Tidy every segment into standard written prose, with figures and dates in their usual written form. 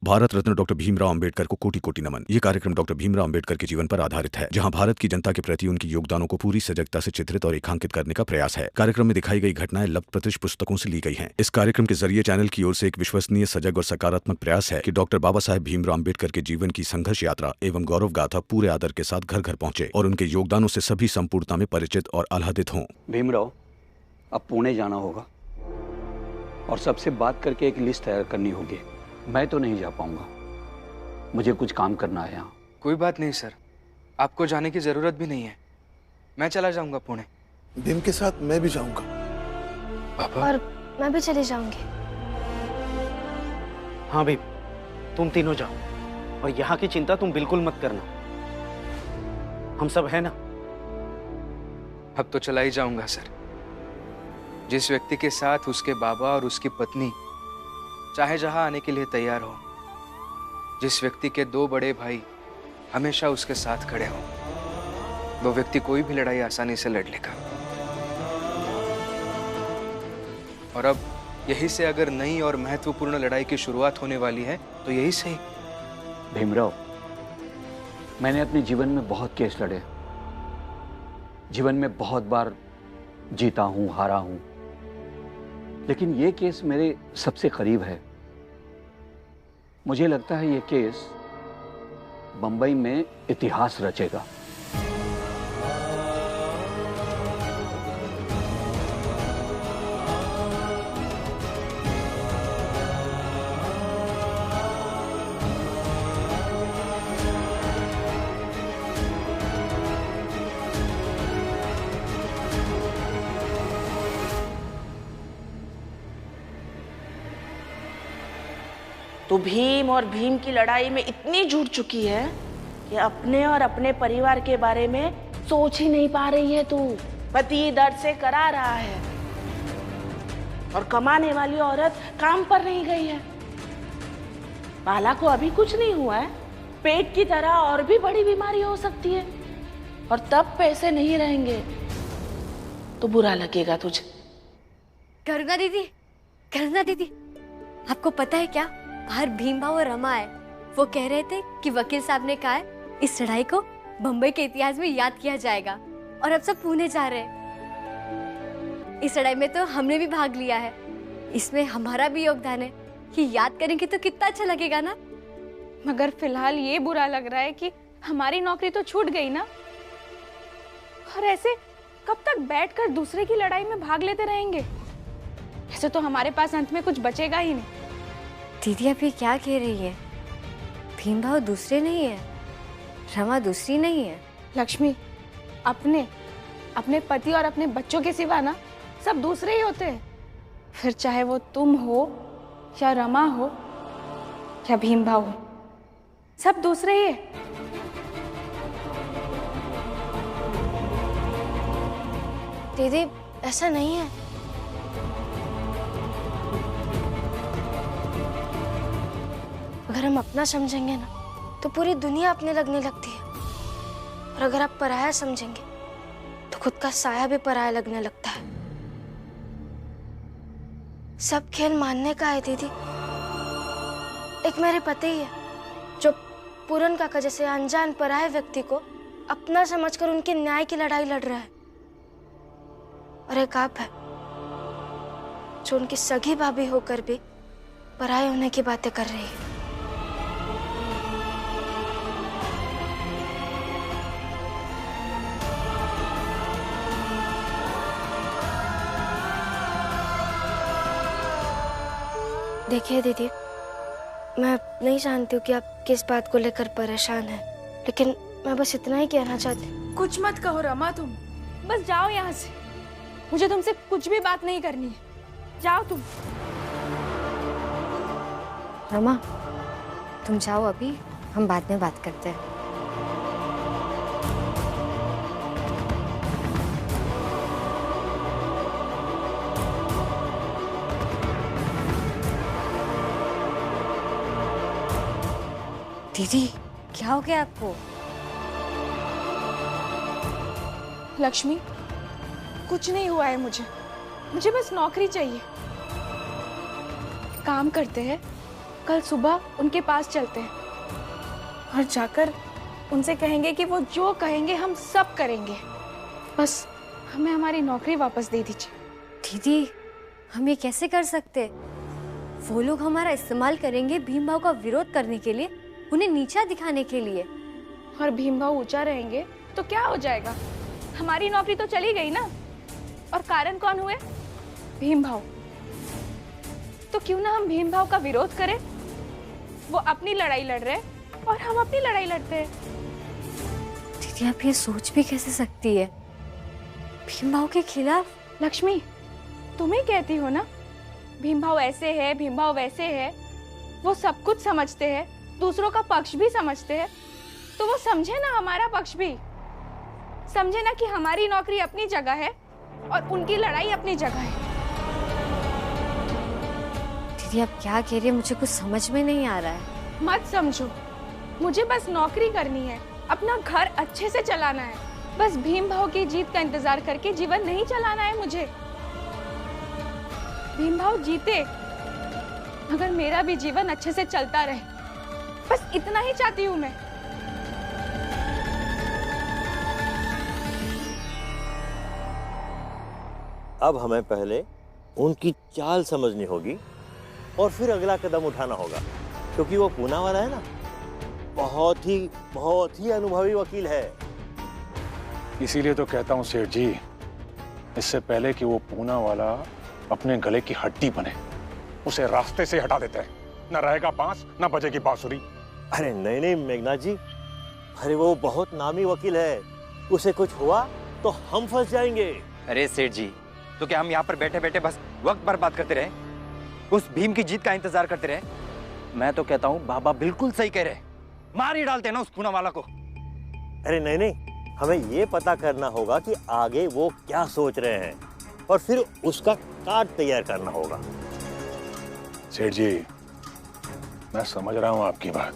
Bharat Ratna doctor Bhimrao Ambedkar को कोटि कोटि नमन। ये कार्यक्रम डॉक्टर भीमराव अंबेडकर के जीवन पर आधारित है, जहां भारत की जनता के प्रति उनके योगदानों को पूरी सजगता से चित्रित और रेखांकित करने का प्रयास है। कार्यक्रम में दिखाई गई घटनाएं लब्ध प्रतिष्ठ पुस्तकों से ली गई हैं। इस कार्यक्रम के जरिए चैनल की ओर से एक विश्वसनीय, सजग और सकारात्मक प्रयास है कि डॉक्टर बाबा साहेब भीमराव अंबेडकर के जीवन की संघर्ष यात्रा एवं गौरव गाथा पूरे आदर के साथ घर घर पहुंचे और उनके योगदानों से सभी संपूर्णता में परिचित और आह्लादित हों। भीमराव, अब पुणे जाना होगा और सबसे बात करके एक लिस्ट तैयार करनी होगी। मैं तो नहीं जा पाऊंगा, मुझे कुछ काम करना है यहाँ। कोई बात नहीं सर, आपको जाने की जरूरत भी नहीं है, मैं चला जाऊंगा पुणे। भीम के साथ मैं भी जाऊंगा। पापा? और मैं भी चली जाऊंगी। हाँ भीम, तुम तीनों जाओ और यहाँ की चिंता तुम बिल्कुल मत करना, हम सब है ना। अब तो चला ही जाऊंगा सर। जिस व्यक्ति के साथ उसके बाबा और उसकी पत्नी चाहे जहां आने के लिए तैयार हो, जिस व्यक्ति के दो बड़े भाई हमेशा उसके साथ खड़े हों, वो व्यक्ति कोई भी लड़ाई आसानी से लड़ लेगा। और अब यही से अगर नई और महत्वपूर्ण लड़ाई की शुरुआत होने वाली है तो यही सही। भीमराव, मैंने अपने जीवन में बहुत केस लड़े, जीवन में बहुत बार जीता हूं, हारा हूं, लेकिन ये केस मेरे सबसे करीब है। मुझे लगता है ये केस बंबई में इतिहास रचेगा। तो भीम और भीम की लड़ाई में इतनी जुट चुकी है कि अपने और अपने परिवार के बारे में सोच ही नहीं पा रही है। तू पति दर्द से करा रहा है और कमाने वाली औरत काम पर नहीं गई है। बाला को अभी कुछ नहीं हुआ है, पेट की तरह और भी बड़ी बीमारी हो सकती है, और तब पैसे नहीं रहेंगे तो बुरा लगेगा तुझे। करुणा दीदी, आपको पता है क्या, बाहर भीम भाव और रमा है। वो कह रहे थे कि वकील साहब ने कहा है इस लड़ाई को बंबई के इतिहास में याद किया जाएगा, और अब सब पुणे जा रहे हैं। इस लड़ाई में तो हमने भी भाग लिया है, इसमें हमारा भी योगदान है। कि याद करेंगे तो कितना अच्छा लगेगा ना। मगर फिलहाल ये बुरा लग रहा है कि हमारी नौकरी तो छूट गई ना, और ऐसे कब तक बैठकर दूसरे की लड़ाई में भाग लेते रहेंगे। ऐसे तो हमारे पास अंत में कुछ बचेगा ही नहीं। दीदी आप ये क्या कह रही है? भीम भाव दूसरे नहीं है, रमा दूसरी नहीं है। लक्ष्मी, अपने पति और अपने बच्चों के सिवा ना सब दूसरे ही होते हैं। फिर चाहे वो तुम हो या रमा हो या भीम भाव हो, सब दूसरे ही है। दीदी ऐसा नहीं है। अगर हम अपना समझेंगे ना तो पूरी दुनिया अपने लगने लगती है, और अगर आप पराया समझेंगे तो खुद का साया भी पराया लगने लगता है। सब खेल मानने का है दीदी। एक मेरे पति ही है जो पूरन काका जैसे अनजान पराये व्यक्ति को अपना समझकर उनके न्याय की लड़ाई लड़ रहा है, और एक आप है जो उनकी सगी भाभी होकर भी पराये होने की बातें कर रही है। देखिए दीदी, मैं नहीं जानती हूँ कि आप किस बात को लेकर परेशान हैं, लेकिन मैं बस इतना ही कहना चाहती हूँ। कुछ मत कहो रमा, तुम बस जाओ यहाँ से। मुझे तुमसे कुछ भी बात नहीं करनी है, जाओ तुम। रमा, तुम जाओ, अभी हम बाद में बात करते हैं। दीदी क्या हो गया आपको? लक्ष्मी, कुछ नहीं हुआ है मुझे बस नौकरी चाहिए। काम करते हैं कल सुबह उनके पास चलते हैं और जाकर उनसे कहेंगे कि वो जो कहेंगे हम सब करेंगे। बस हमें हमारी नौकरी वापस दे दीजिए। दीदी, हम ये कैसे कर सकते? वो लोग हमारा इस्तेमाल करेंगे भीम भाव का विरोध करने के लिए, उन्हें नीचा दिखाने के लिए। और भीम भाव ऊंचा रहेंगे तो क्या हो जाएगा? हमारी नौकरी तो चली गई ना। और कारण कौन हुए? भीम भाव। तो क्यों ना हम भीम भाव का विरोध करें? वो अपनी लड़ाई लड़ रहे और हम अपनी लड़ाई लड़ते हैं। दीदी, आप ये सोच भी कैसे सकती है? भीम भाव के खिलाफ? लक्ष्मी, तुम ही कहती हो ना, भीम भाव ऐसे है, भीम भाव वैसे है। वो सब कुछ समझते हैं, दूसरों का पक्ष भी समझते हैं। तो वो समझे ना हमारा पक्ष भी, समझे ना कि हमारी नौकरी अपनी जगह है और उनकी लड़ाई अपनी जगह है। दीदी, आप क्या कह रही है? मुझे कुछ समझ में नहीं आ रहा है। मत समझो, मुझे बस नौकरी करनी है, अपना घर अच्छे से चलाना है। बस भीम भाव की जीत का इंतजार करके जीवन नहीं चलाना है मुझे। भीम भाव जीते मगर मेरा भी जीवन अच्छे से चलता रहे, बस इतना ही चाहती हूँ मैं। अब हमें पहले उनकी चाल समझनी होगी और फिर अगला कदम उठाना होगा, क्योंकि वो पूना वाला है ना, बहुत ही अनुभवी वकील है। इसीलिए तो कहता हूँ सेठ जी, इससे पहले कि वो पूना वाला अपने गले की हड्डी बने, उसे रास्ते से हटा देते हैं। न रहेगा बांस न बजेगी बांसुरी। अरे नहीं मेघनाथ जी, अरे वो बहुत नामी वकील है, उसे कुछ हुआ तो हम फंस जाएंगे। अरे सेठ जी, तो क्या हम यहाँ पर बैठे बैठे बस वक्त बर्बाद करते रहे, उस भीम की जीत का इंतजार करते रहे? मैं तो कहता हूँ बाबा बिल्कुल सही कह रहे, मार ही डालते ना उस पूना वाला को। अरे नहीं, हमें ये पता करना होगा कि आगे वो क्या सोच रहे हैं और फिर उसका कार्ड तैयार करना होगा। सेठ जी, मैं समझ रहा हूँ आपकी बात,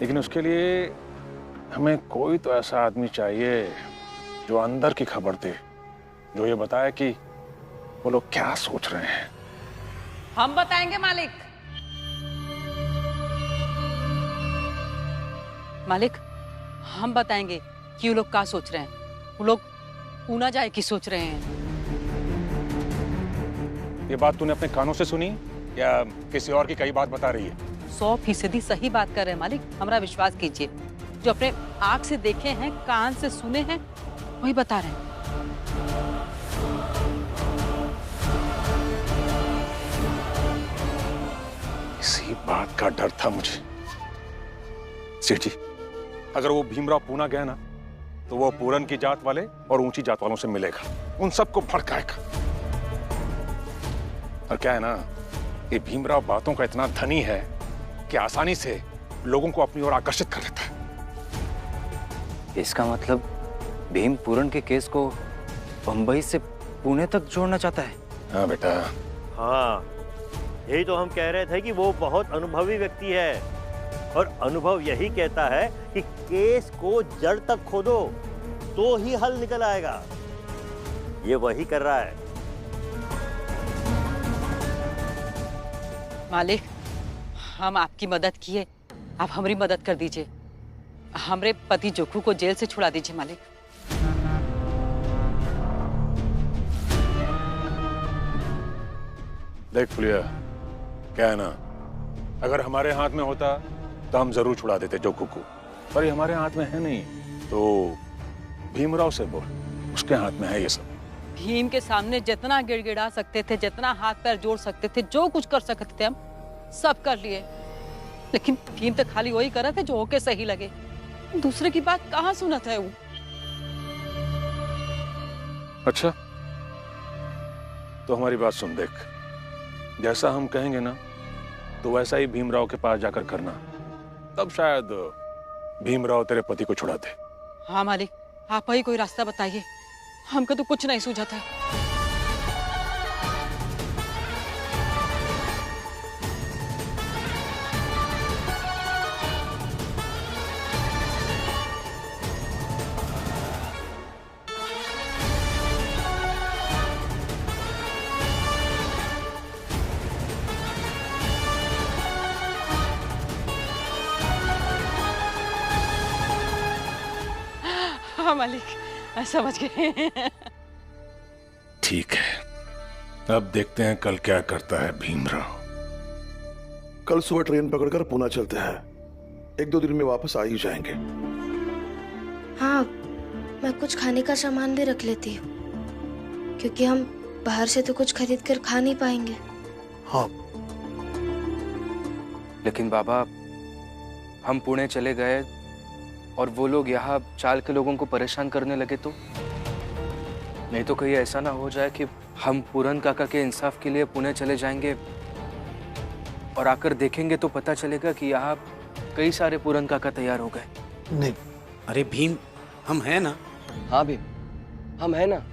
लेकिन उसके लिए हमें कोई तो ऐसा आदमी चाहिए जो अंदर की खबर दे, जो ये बताए कि वो लोग क्या सोच रहे हैं। हम बताएंगे मालिक। मालिक, हम बताएंगे कि वो लोग क्या सोच रहे हैं। वो लोग पूना जाए की सोच रहे हैं। ये बात तूने अपने कानों से सुनी या किसी और की कई बात बता रही है? 100% सही बात कर रहे हैं मालिक, हमारा विश्वास कीजिए। जो अपने आंख से देखे हैं, कान से सुने हैं, वही बता रहे हैं। इसी बात का डर था मुझे। सेठ जी, अगर वो भीमराव पूना गया ना, तो वो पूरन की जात वाले और ऊंची जात वालों से मिलेगा, उन सबको भड़काएगा। और क्या है ना, ये भीमराव बातों का इतना धनी है कि आसानी से लोगों को अपनी ओर आकर्षित कर लेता है। इसका मतलब भीम पूरन के केस को बंबई से पुणे तक जोड़ना चाहता है। हाँ बेटा। हाँ, यही तो हम कह रहे थे कि वो बहुत अनुभवी व्यक्ति है और अनुभव यही कहता है कि केस को जड़ तक खोदो तो ही हल निकल आएगा। ये वही कर रहा है। मालिक, हम आपकी मदद किए, आप हमारी मदद कर दीजिए। हमारे पति जोखू को जेल से छुड़ा दीजिए मालिक। देख फुलिया, क्या है ना, अगर हमारे हाथ में होता तो हम जरूर छुड़ा देते जोखू को, पर ये हमारे हाथ में है नहीं। तो भीमराव से बोल, उसके हाथ में है ये सब। भीम के सामने जितना गिड़गिड़ा सकते थे, जितना हाथ पैर जोड़ सकते थे, जो कुछ कर सकते थे, हम सब कर लिए। लेकिन भीम तो खाली वही कर रहे थे जो होके सही लगे, दूसरे की बात कहाँ सुना था वो। अच्छा, तो हमारी बात सुन, देख, जैसा हम कहेंगे ना तो वैसा ही भीमराव के पास जाकर करना, तब शायद भीमराव तेरे पति को छुड़ा दे। हाँ मालिक, आप ही कोई रास्ता बताइए, हमको तो कुछ नहीं सूझा था। हाँ मालिक, समझ गए। ठीक है, अब देखते हैं कल क्या करता है भीमराव। कल सुबह ट्रेन पकड़कर पुणे चलते हैं, 1-2 दिन में वापस आ ही जाएंगे। हाँ, मैं कुछ खाने का सामान भी रख लेती हूँ, क्योंकि हम बाहर से तो कुछ खरीद कर खा नहीं पाएंगे। हाँ। लेकिन बाबा, हम पुणे चले गए और वो लोग यहाँ चाल के लोगों को परेशान करने लगे तो? नहीं तो कहीं ऐसा ना हो जाए कि हम पूरन काका के इंसाफ के लिए पुणे चले जाएंगे और आकर देखेंगे तो पता चलेगा कि यहाँ कई सारे पूरन काका तैयार हो गए। नहीं। अरे भीम, हम हैं ना? हाँ भीम, हम हैं ना।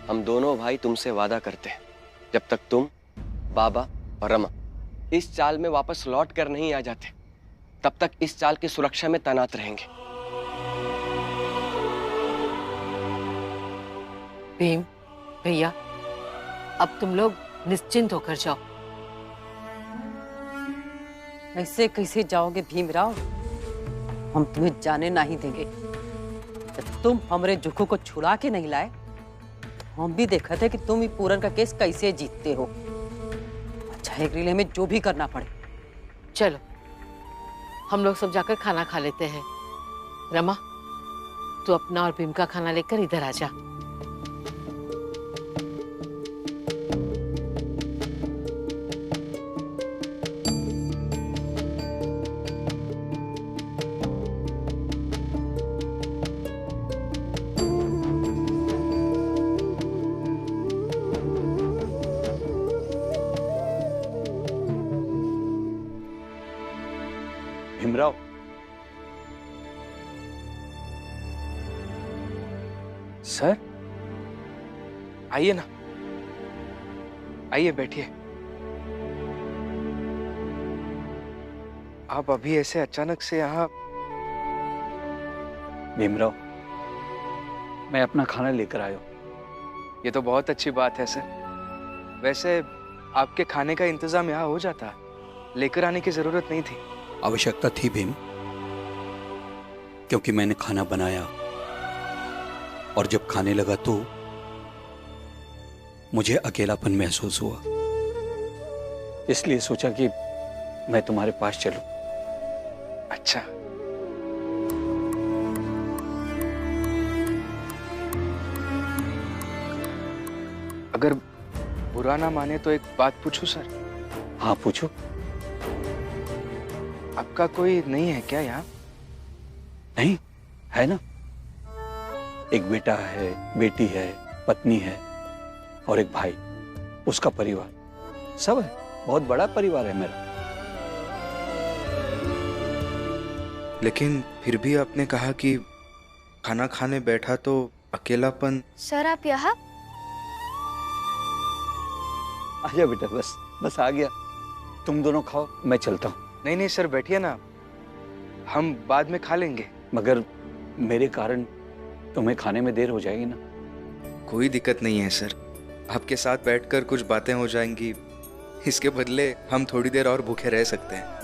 हम दोनों भाई तुमसे वादा करते हैं, जब तक तुम, बाबा और रमा इस चाल में वापस लौट कर नहीं आ जाते, तब तक इस चाल की सुरक्षा में तैनात रहेंगे। भीम भैया, अब तुम लोग निश्चिंत होकर जाओ। ऐसे कैसे जाओगे भीमराव? हम तुम्हें जाने नहीं देंगे। जब तुम हमारे जुखू को छुड़ा के नहीं लाए, तो हम भी देखा थे कि तुम ही पूरन का केस कैसे जीतते हो, चाहे के लिए हमें जो भी करना पड़े। चलो, हम लोग सब जाकर खाना खा लेते हैं। रमा, तू अपना और भीम का खाना लेकर इधर आ जा। भीमराव, सर आइए ना, आइए बैठिए। आप अभी ऐसे अचानक से यहाँ? भीमराव, मैं अपना खाना लेकर आया हूँ। ये तो बहुत अच्छी बात है सर। वैसे आपके खाने का इंतजाम यहाँ हो जाता, लेकर आने की जरूरत नहीं थी। आवश्यकता थी भीम, क्योंकि मैंने खाना बनाया और जब खाने लगा तो मुझे अकेलापन महसूस हुआ, इसलिए सोचा कि मैं तुम्हारे पास चलूं। अच्छा, अगर बुरा ना माने तो एक बात पूछूं सर? हाँ पूछो। आपका कोई नहीं है क्या यहाँ? नहीं है ना, एक बेटा है, बेटी है, पत्नी है और एक भाई, उसका परिवार सब है। बहुत बड़ा परिवार है मेरा। लेकिन फिर भी आपने कहा कि खाना खाने बैठा तो अकेलापन। सर आप यहाँ? आजा बेटा, बस आ गया। तुम दोनों खाओ, मैं चलता हूँ। नहीं नहीं सर, बैठिए ना, हम बाद में खा लेंगे। मगर मेरे कारण तुम्हें खाने में देर हो जाएगी ना। कोई दिक्कत नहीं है सर, आपके साथ बैठकर कुछ बातें हो जाएंगी, इसके बदले हम थोड़ी देर और भूखे रह सकते हैं।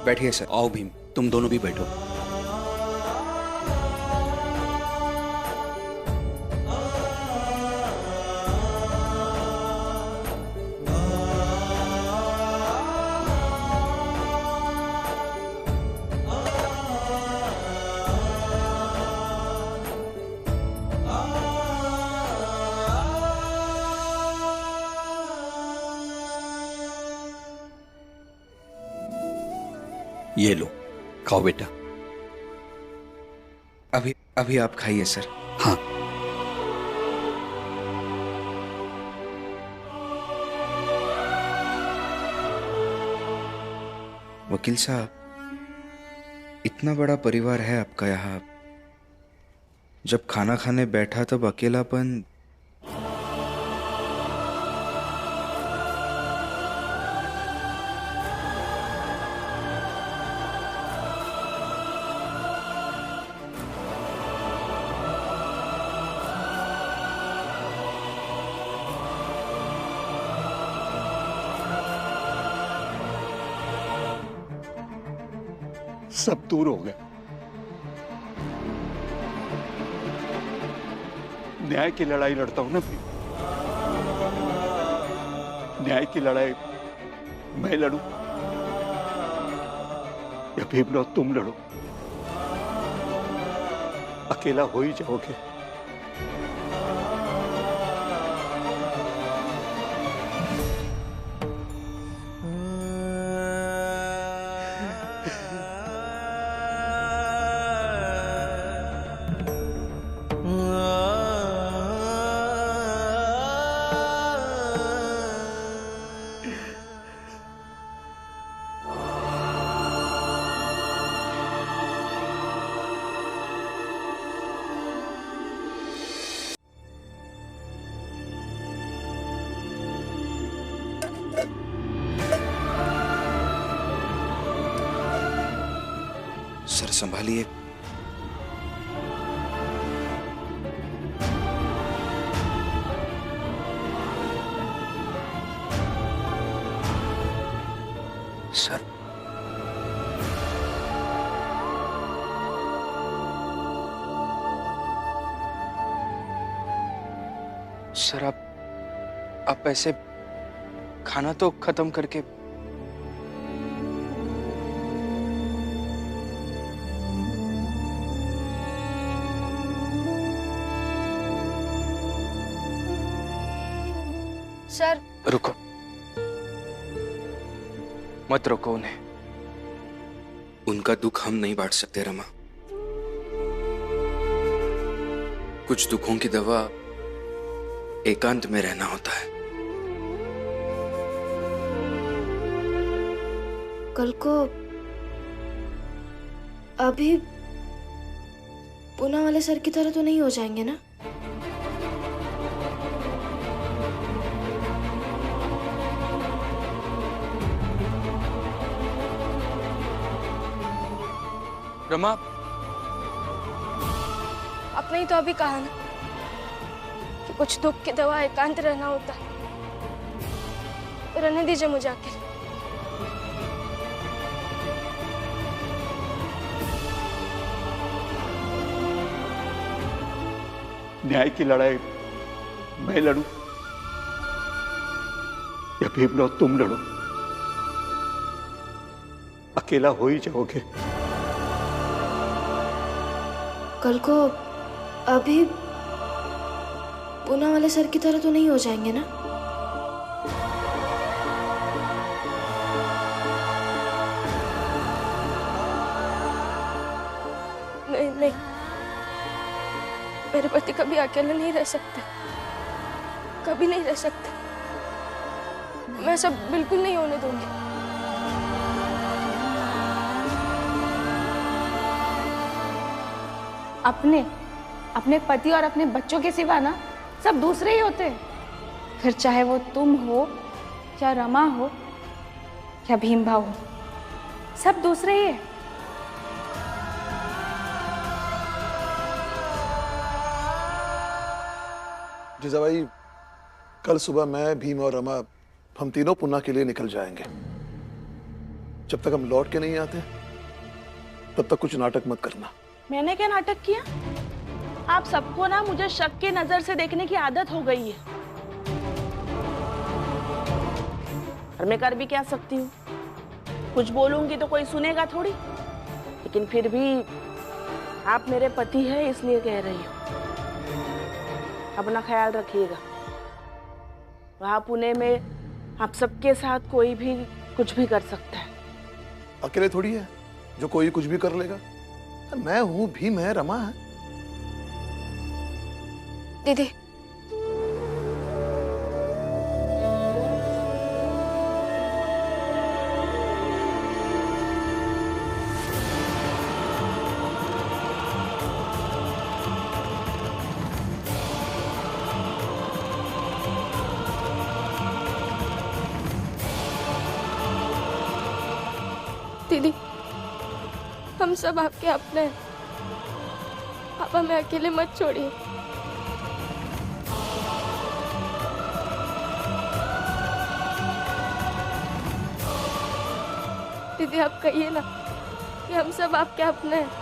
बैठिए सर। आओ भीम, तुम दोनों भी बैठो। ये लो, खाओ बेटा। अभी आप खाइए सर। हाँ। वकील साहब, इतना बड़ा परिवार है आपका यहाँ, जब खाना खाने बैठा तब अकेलापन। सब दूर हो गया। न्याय की लड़ाई लड़ता हूं ना भीम, न्याय की लड़ाई मैं लड़ूं या भीमराव तुम लड़ो, अकेला हो ही जाओगे। सर संभालिए। सर सर आप ऐसे खाना तो खत्म करके सर रुको, मत रोको उन्हें। उनका दुख हम नहीं बांट सकते रमा। कुछ दुखों की दवा एकांत में रहना होता है। कल को अभी पूना वाले सर की तरह तो नहीं हो जाएंगे ना? रमा, आपने ही तो अभी कहा ना कि कुछ दुख की दवा एकांत रहना होता है। रहने दीजिए मुझे आके। न्याय की लड़ाई मैं लड़ूं या भीमराव तुम लड़ो, अकेला हो ही जाओगे। कल को अभी पूना वाले सर की तरह तो नहीं हो जाएंगे ना? नहीं नहीं, मेरे पति कभी अकेले नहीं रह सकते, कभी नहीं रह सकते। मैं सब बिल्कुल नहीं होने दूंगी। अपने पति और अपने बच्चों के सिवा ना सब दूसरे ही होते हैं। फिर चाहे वो तुम हो या रमा हो या भीम भाव हो, सब दूसरे ही है। जीजाबाई, कल सुबह मैं, भीम और रमा हम तीनों पुना के लिए निकल जाएंगे। जब तक हम लौट के नहीं आते तब तक कुछ नाटक मत करना। मैंने क्या नाटक किया? आप सबको ना मुझे शक की नजर से देखने की आदत हो गई है, और मैं कर भी क्या सकती हूँ? कुछ बोलूंगी तो कोई सुनेगा थोड़ी। लेकिन फिर भी आप मेरे पति हैं इसलिए कह रही हूँ। अपना ख्याल रखिएगा। वहां पुणे में आप सबके साथ कोई भी कुछ भी कर सकता है। अकेले थोड़ी है जो कोई कुछ भी कर लेगा। मैं हूं, भीम है, रमा है। दीदी, दीदी, हम सब आपके अपने हैं। आप हमें अकेले मत छोड़िए। दीदी, आप कहिए ना कि हम सब आपके अपने हैं।